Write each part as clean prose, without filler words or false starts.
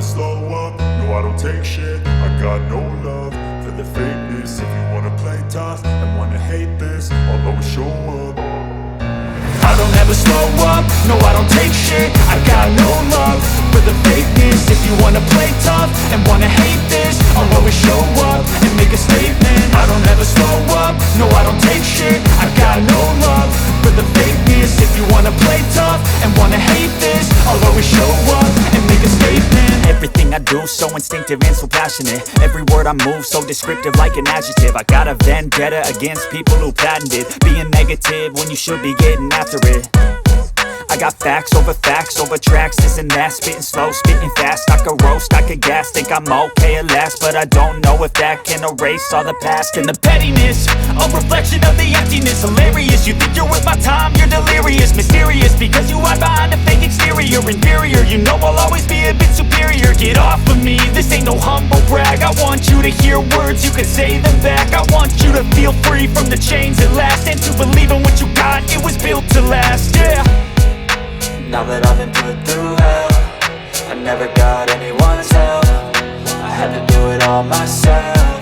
slow up, no I don't take shit. I got no love for the fakeness. If you wanna play tough and wanna hate this, I'll always show up. I don't ever slow up, no I don't take shit. I got no love for the fakeness. If you wanna play tough and wanna hate this, I'll always show up and make a statement. I don't ever slow up, no I don't take shit. I got no love for the fakeness. If you wanna play tough and wanna hate this, I'll always show up and make a statement. Everything I do so instinctive and so passionate. Every word I move so descriptive like an adjective. I got a vendetta against people who patented being negative when you should be getting after it. I got facts over tracks, this and that. Spitting slow, spitting fast. I could roast, I could gas. Think I'm okay at last, but I don't know if that can erase all the past. And the pettiness, a reflection of the emptiness. Hilarious, you think you're worth my time, you're delirious. Mysterious, because you hide behind a fake exterior. Inferior, you know I'll always be a bit superior. Get off of me, this ain't no humble brag. I want you to hear words, you can say them back. I want you to feel free from the chains at last, and to believe in what you got, it was built to last, yeah. Now that I've been put through hell, I never got anyone's help. I had to do it all myself.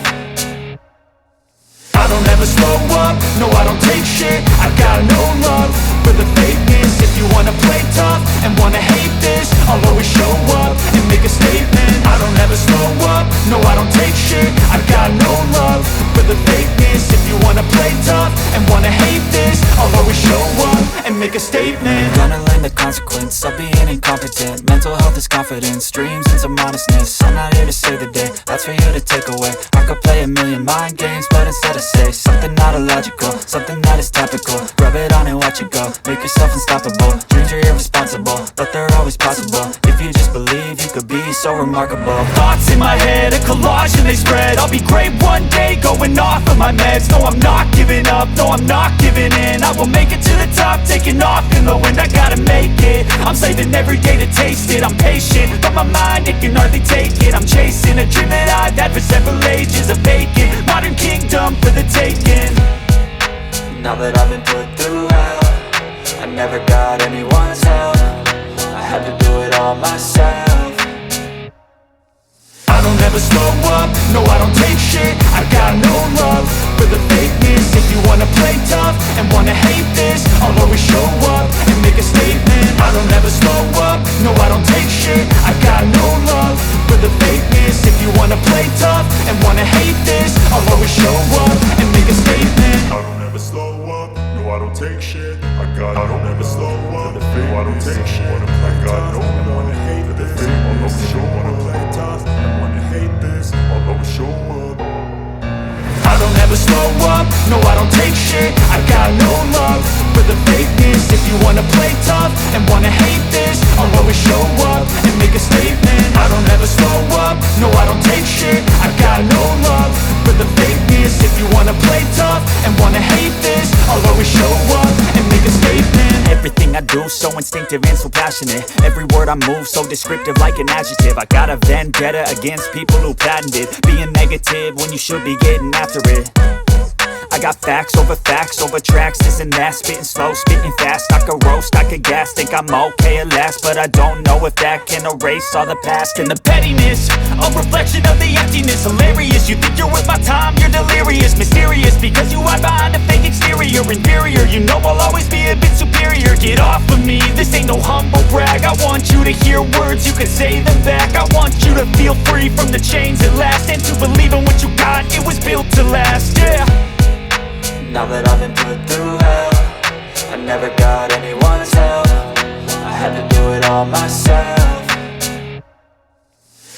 I don't ever slow up, no I don't take shit. I got no love for the fakeness. If you wanna play tough and wanna hate this, I'll always show up and make a statement. I don't ever slow up, no I don't take shit. I got no love for the fakeness. If you wanna play tough and wanna hate this, I'll always show up and make a statement. Gonna learn the consequence of being incompetent. Mental health is confidence, dreams and some honestness. I'm not here to save the day, that's for you to take away. I could play a million mind games, but instead I say something not illogical, something that is topical. Rub it on and watch it go, make yourself unstoppable. Dreams are irresponsible, but they're always possible. If you just believe, you could be so remarkable. Thoughts in my head, a collage and they spread. I'll be great one day, going off of my meds. No, I'm not giving up, no, I'm not giving in. I will make it to the top, taking off in the wind. I gotta make it, I'm saving every day to taste it. I'm patient, but my mind, it can hardly take it. I'm chasing a dream that I've had for several ages. A vacant, modern kingdom for the taking. Now that I've been put through hell, I never got anyone's help. I had to do it all myself. I don't ever slow up, no I don't take shit. I got no love for the fakeness. If you wanna play tough and wanna hate this, I'll always show up and make a statement. I don't ever slow up, no I don't take shit. I got no love for the fakeness. If you wanna play tough and wanna hate this, I'll always show up and make a statement. I don't ever slow up, no I don't take shit. I don't ever slow up, no I don't take shit. I got no love, wanna hate this, I'll always show up. Play tough and wanna hate this, I'll always show up. I don't ever slow up, no I don't take shit. I got no love for the fakeness. If you wanna play tough and wanna hate this, I'll always show up and make a statement. I don't ever slow up, no I don't take shit. I got no love for the fakeness. If you wanna play tough and wanna hate this, I'll always show up and make a statement. Everything I do so instinctive and so passionate. Every word I move so descriptive like an adjective. I got a vendetta against people who patented being negative when you should be getting after it. I got facts over tracks, this and that. Spitting slow, spitting fast. I could roast, I could gas. Think I'm okay at last, but I don't know if that can erase all the past. And the pettiness, a reflection of the emptiness. Hilarious, you think you're worth my time, you're delirious. Mysterious, because you hide behind a fake exterior. Inferior, you know I'll always be a bit superior. Get off of me, this ain't no humble brag. I want you to hear words, you can say them back. I want you to feel free from the chains at last, and to believe in what you got, it was built to last, yeah. Now that I've been put through hell, I never got anyone's help. I had to do it all myself.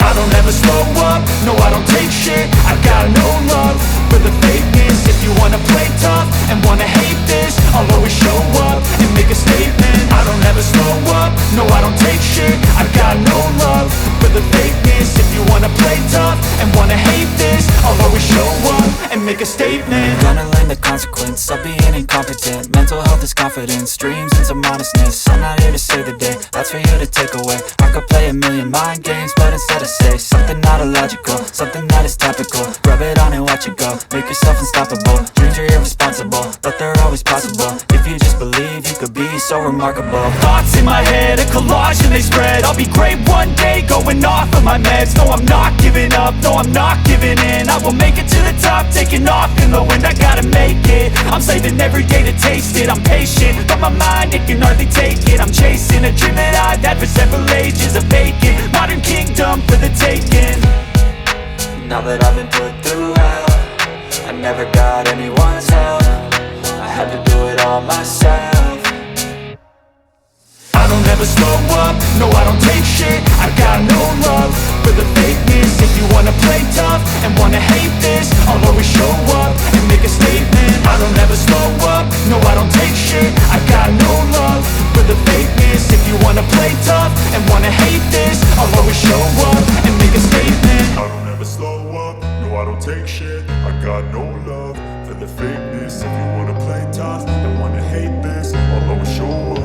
I don't ever slow up, no I don't take shit. I got no love for the fakeness. If you wanna play tough and wanna hate this, I'll always show up and make a statement. I don't ever slow up, no I don't take shit. I got no love for the fakeness. If you wanna play tough and wanna hate this, I'll always show up and make a statement. Gonna learn the consequence of being incompetent. Mental health is confidence, dreams and some honestness. I'm not here to save the day, that's for you to take away. I could play a million mind games, but instead I say something not illogical, something that is topical. Rub it on and watch it go, make yourself unstoppable. Dreams are irresponsible, but they're always possible. If you just believe, you could be so remarkable. Thoughts in my head, a collage and they spread. I'll be great one day, going off of my up, no I'm not giving in. I will make it to the top, taking off in the wind. I gotta make it, I'm saving every day to taste it. I'm patient, but my mind, it can hardly take it. I'm chasing a dream that I've had for several ages. A vacant, modern kingdom for the taking. Now that I've been put through hell, I never got anyone's help. I had to do it all myself. I don't ever slow up, no I don't take shit. I got no love for the fakeness. If you wanna play tough and wanna hate this, I'll always show up and make a statement. I don't ever slow up, no I don't take shit. I got no love for the fakeness. If you wanna play tough and wanna hate this, I'll always show up and make a statement. I don't ever slow up, no I don't take shit. I got no love for the fakeness. If you wanna play tough and wanna hate this, I'll always show up.